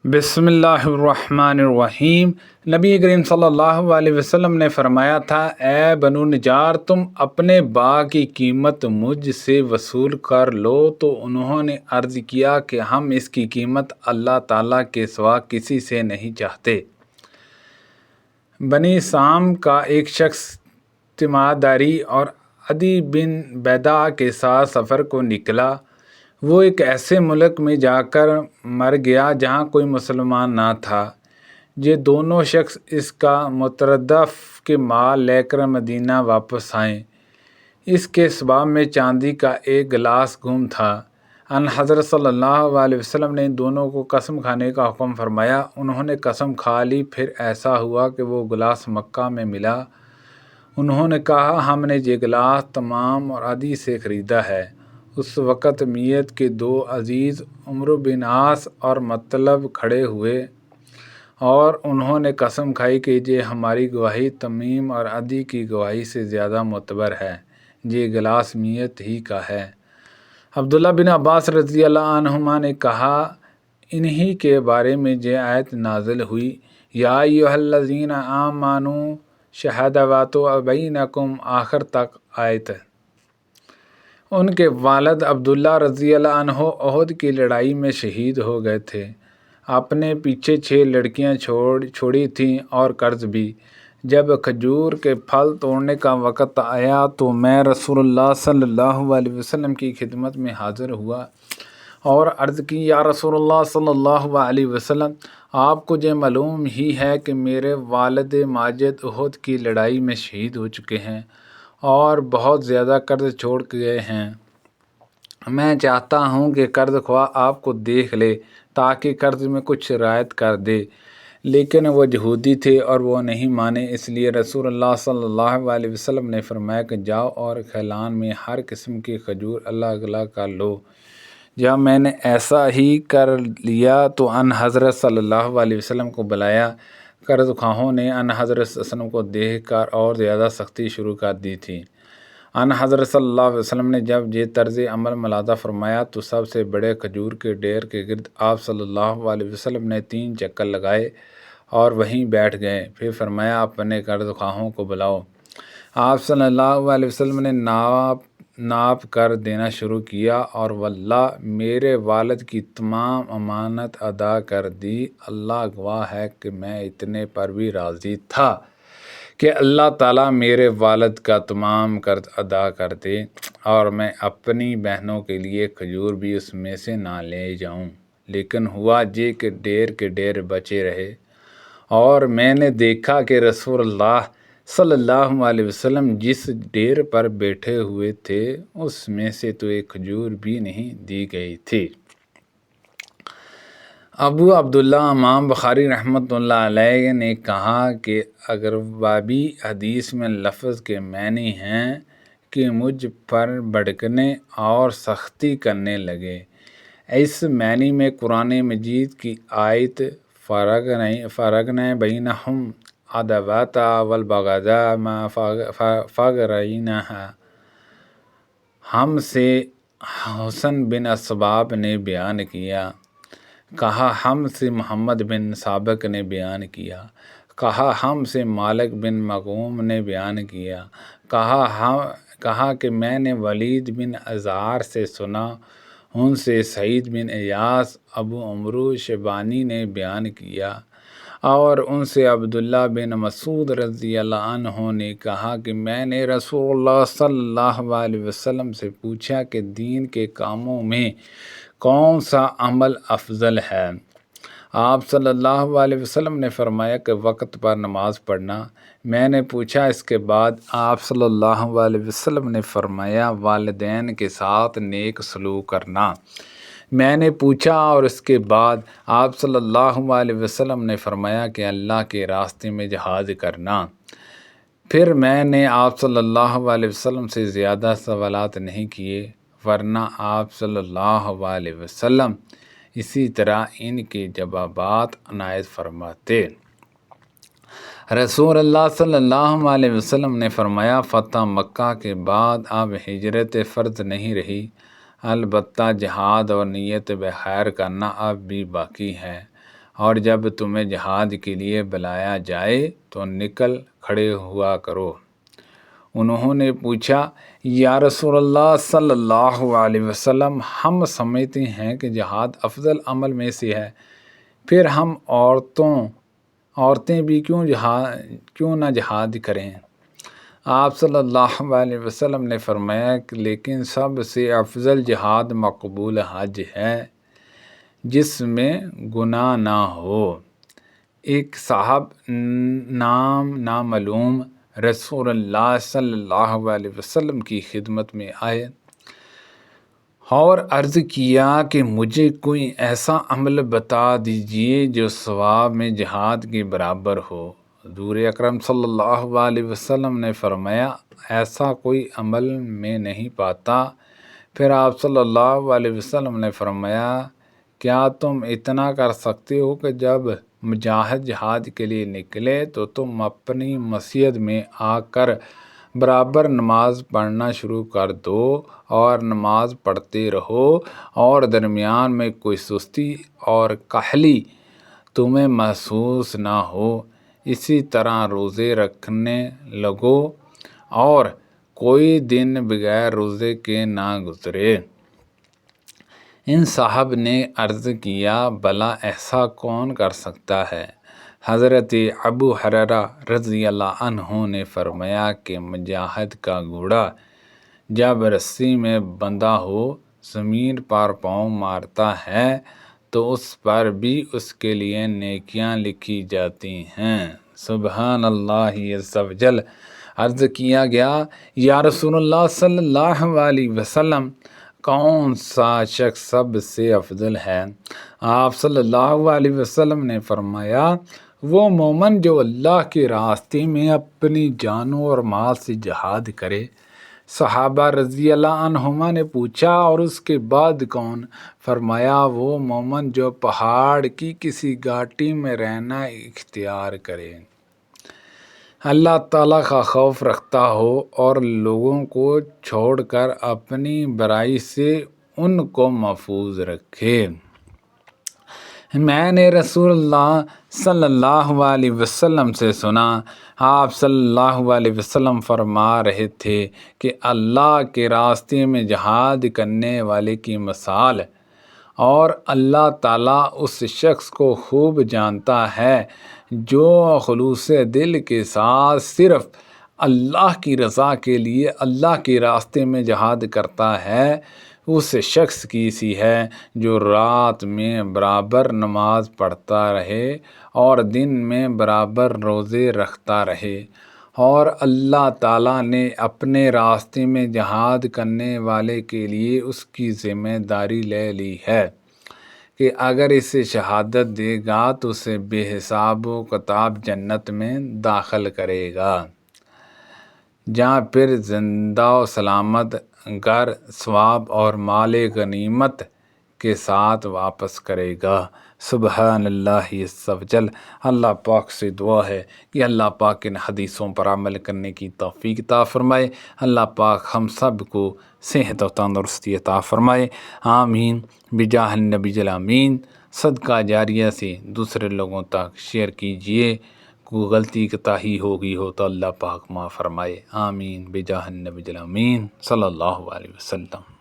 بسم اللہ الرحمن الرحیم۔ نبی کریم صلی اللہ علیہ وسلم نے فرمایا تھا، اے بنو نجار، تم اپنے باغ کی قیمت مجھ سے وصول کر لو۔ تو انہوں نے عرض کیا کہ ہم اس کی قیمت اللہ تعالیٰ کے سوا کسی سے نہیں چاہتے۔ بنی سام کا ایک شخص تیمارداری اور عدی بن بیدہ کے ساتھ سفر کو نکلا۔ وہ ایک ایسے ملک میں جا کر مر گیا جہاں کوئی مسلمان نہ تھا۔ یہ دونوں شخص اس کا مترادف کے مال لے کر مدینہ واپس آئے۔ اس کے اسباب میں چاندی کا ایک گلاس گم تھا۔ ان حضرت صلی اللہ علیہ وسلم نے ان دونوں کو قسم کھانے کا حکم فرمایا۔ انہوں نے قسم کھا لی۔ پھر ایسا ہوا کہ وہ گلاس مکہ میں ملا۔ انہوں نے کہا، ہم نے یہ گلاس تمام اور عدی سے خریدا ہے۔ اس وقت میت کے دو عزیز عمرو بن عاص اور مطلب کھڑے ہوئے اور انہوں نے قسم کھائی کہ یہ ہماری گواہی تمیم اور عدی کی گواہی سے زیادہ معتبر ہے۔ یہ گلاس میت ہی کا ہے۔ عبداللہ بن عباس رضی اللہ عنہما نے کہا، انہی کے بارے میں یہ آیت نازل ہوئی، یا ایھا الذین آمنوا شہادۃ بینکم، آخر تک آیت۔ ان کے والد عبداللہ رضی اللہ عنہ احد کی لڑائی میں شہید ہو گئے تھے۔ اپنے پیچھے 6 لڑکیاں چھوڑی تھیں اور قرض بھی۔ جب کھجور کے پھل توڑنے کا وقت آیا تو میں رسول اللہ صلی اللہ علیہ وسلم کی خدمت میں حاضر ہوا اور عرض کی، یا رسول اللہ صلی اللہ علیہ وسلم، آپ کو یہ معلوم ہی ہے کہ میرے والد ماجد احد کی لڑائی میں شہید ہو چکے ہیں اور بہت زیادہ قرض چھوڑ گئے ہیں۔ میں چاہتا ہوں کہ قرض خواہ آپ کو دیکھ لے تاکہ قرض میں کچھ رعایت کر دے، لیکن وہ یہودی تھے اور وہ نہیں مانے۔ اس لیے رسول اللہ صلی اللہ علیہ وسلم نے فرمایا کہ جاؤ اور خیلان میں ہر قسم کی کھجور اللہ کر لو۔ جب میں نے ایسا ہی کر لیا تو ان حضرت صلی اللہ علیہ وسلم کو بلایا۔ قرض خواہوں نے ان حضرت صلی اللہ علیہ وسلم کو دیکھ کر اور زیادہ سختی شروع کر دی تھی۔ ان حضرت صلی اللہ علیہ وسلم نے جب یہ طرز عمل ملاحظہ فرمایا تو سب سے بڑے کھجور کے ڈھیر کے گرد آپ صلی اللہ علیہ وسلم نے 3 چکر لگائے اور وہیں بیٹھ گئے۔ پھر فرمایا، اپنے قرض خواہوں کو بلاؤ۔ آپ صلی اللہ علیہ وسلم نے ناپ کر دینا شروع کیا اور واللہ میرے والد کی تمام امانت ادا کر دی۔ اللہ گواہ ہے کہ میں اتنے پر بھی راضی تھا کہ اللہ تعالیٰ میرے والد کا تمام قرض ادا کر دے اور میں اپنی بہنوں کے لیے کھجور بھی اس میں سے نہ لے جاؤں۔ لیکن ہوا یہ کہ ڈھیر کے ڈھیر بچے رہے اور میں نے دیکھا کہ رسول اللہ صلی اللہ علیہ وسلم جس ڈھیر پر بیٹھے ہوئے تھے اس میں سے تو ایک کھجور بھی نہیں دی گئی تھی۔ ابو عبداللہ امام بخاری رحمۃ اللہ علیہ نے کہا کہ اگر بابی حدیث میں لفظ کے معنی ہیں کہ مجھ پر بھڑکنے اور سختی کرنے لگے، اس معنی میں قرآن مجید کی آیت فرقنا بینہم العداوۃ والبغضاء ما فارقیناها ہم سے حسن بن اسباب نے بیان کیا، کہا ہم سے محمد بن سابق نے بیان کیا، کہا ہم سے مالک بن مغوم نے بیان کیا، کہا کہ میں نے ولید بن ازار سے سنا، ان سے سعید بن ایاس ابو عمرو شیبانی نے بیان کیا اور ان سے عبداللہ بن مسعود رضی اللہ عنہ نے کہا کہ میں نے رسول اللہ صلی اللہ علیہ وسلم سے پوچھا کہ دین کے کاموں میں کون سا عمل افضل ہے؟ آپ صلی اللہ علیہ وسلم نے فرمایا کہ وقت پر نماز پڑھنا۔ میں نے پوچھا اس کے بعد؟ آپ صلی اللہ علیہ وسلم نے فرمایا والدین کے ساتھ نیک سلوک کرنا۔ میں نے پوچھا اور اس کے بعد؟ آپ صلی اللہ علیہ وسلم نے فرمایا کہ اللہ کے راستے میں جہاد کرنا۔ پھر میں نے آپ صلی اللہ علیہ وسلم سے زیادہ سوالات نہیں کیے، ورنہ آپ صلی اللہ علیہ وسلم اسی طرح ان کے جوابات عنایت فرماتے۔ رسول اللہ صلی اللہ علیہ وسلم نے فرمایا، فتح مکہ کے بعد اب ہجرت فرض نہیں رہی، البتہ جہاد اور نیت بخیر کرنا اب بھی باقی ہے، اور جب تمہیں جہاد کے لیے بلایا جائے تو نکل کھڑے ہوا کرو۔ انہوں نے پوچھا، یا رسول اللہ صلی اللہ علیہ وسلم، ہم سمجھتے ہیں کہ جہاد افضل عمل میں سے ہے، پھر ہم عورتیں بھی کیوں نہ جہاد کریں؟ آپ صلی اللہ علیہ وسلم نے فرمایا کہ لیکن سب سے افضل جہاد مقبول حج ہے جس میں گناہ نہ ہو۔ ایک صاحب نام نامعلوم رسول اللہ صلی اللہ علیہ وسلم کی خدمت میں آئے اور عرض کیا کہ مجھے کوئی ایسا عمل بتا دیجئے جو ثواب میں جہاد کے برابر ہو۔ حضور اکرم صلی اللہ علیہ وسلم نے فرمایا، ایسا کوئی عمل میں نہیں پاتا۔ پھر آپ صلی اللہ علیہ وسلم نے فرمایا، کیا تم اتنا کر سکتے ہو کہ جب مجاہد جہاد کے لیے نکلے تو تم اپنی مسجد میں آ کر برابر نماز پڑھنا شروع کر دو اور نماز پڑھتے رہو اور درمیان میں کوئی سستی اور کاہلی تمہیں محسوس نہ ہو۔ اسی طرح روزے رکھنے لگو اور کوئی دن بغیر روزے کے نہ گزرے۔ ان صاحب نے عرض کیا، بھلا ایسا کون کر سکتا ہے؟ حضرت ابو ہریرہ رضی اللہ عنہ نے فرمایا کہ مجاہد کا گھوڑا جب رسی میں بندھا ہو زمین پر پاؤں مارتا ہے تو اس پر بھی اس کے لیے نیکیاں لکھی جاتی ہیں۔ سبحان اللہ عز و جل۔ عرض کیا گیا، یا رسول اللہ صلی اللہ علیہ وسلم، کون سا شخص سب سے افضل ہے؟ آپ صلی اللہ علیہ وسلم نے فرمایا، وہ مومن جو اللہ کے راستے میں اپنی جانوں اور مال سے جہاد کرے۔ صحابہ رضی اللہ عنہما نے پوچھا، اور اس کے بعد کون؟ فرمایا، وہ مومن جو پہاڑ کی کسی گھاٹی میں رہنا اختیار کرے، اللہ تعالیٰ کا خوف رکھتا ہو اور لوگوں کو چھوڑ کر اپنی برائی سے ان کو محفوظ رکھے۔ میں نے رسول اللہ صلی اللہ علیہ وسلم سے سنا، آپ صلی اللہ علیہ وسلم فرما رہے تھے کہ اللہ کے راستے میں جہاد کرنے والے کی مثال، اور اللہ تعالیٰ اس شخص کو خوب جانتا ہے جو خلوص دل کے ساتھ صرف اللہ کی رضا کے لیے اللہ کے راستے میں جہاد کرتا ہے، اس شخص کی سی ہے جو رات میں برابر نماز پڑھتا رہے اور دن میں برابر روزے رکھتا رہے، اور اللہ تعالیٰ نے اپنے راستے میں جہاد کرنے والے کے لیے اس کی ذمہ داری لے لی ہے کہ اگر اسے شہادت دے گا تو اسے بے حساب و کتاب جنت میں داخل کرے گا، جہاں پھر زندہ و سلامت گھر ثواب اور مال غنیمت کے ساتھ واپس کرے گا۔ سبحان اللہ عز و جل۔ اللہ پاک سے دعا ہے کہ اللہ پاک ان حدیثوں پر عمل کرنے کی توفیق عطا فرمائے۔ اللہ پاک ہم سب کو صحت و تندرستی عطا فرمائے، آمین بجاہ النبی الامین۔ صدقہ جاریہ سے دوسرے لوگوں تک شیئر کیجئے۔ کوئی غلطی کوتاہی ہوگی ہو تو اللہ پاک معاف فرمائے، آمین بجاہ النبی الامین صلی اللہ علیہ وسلم۔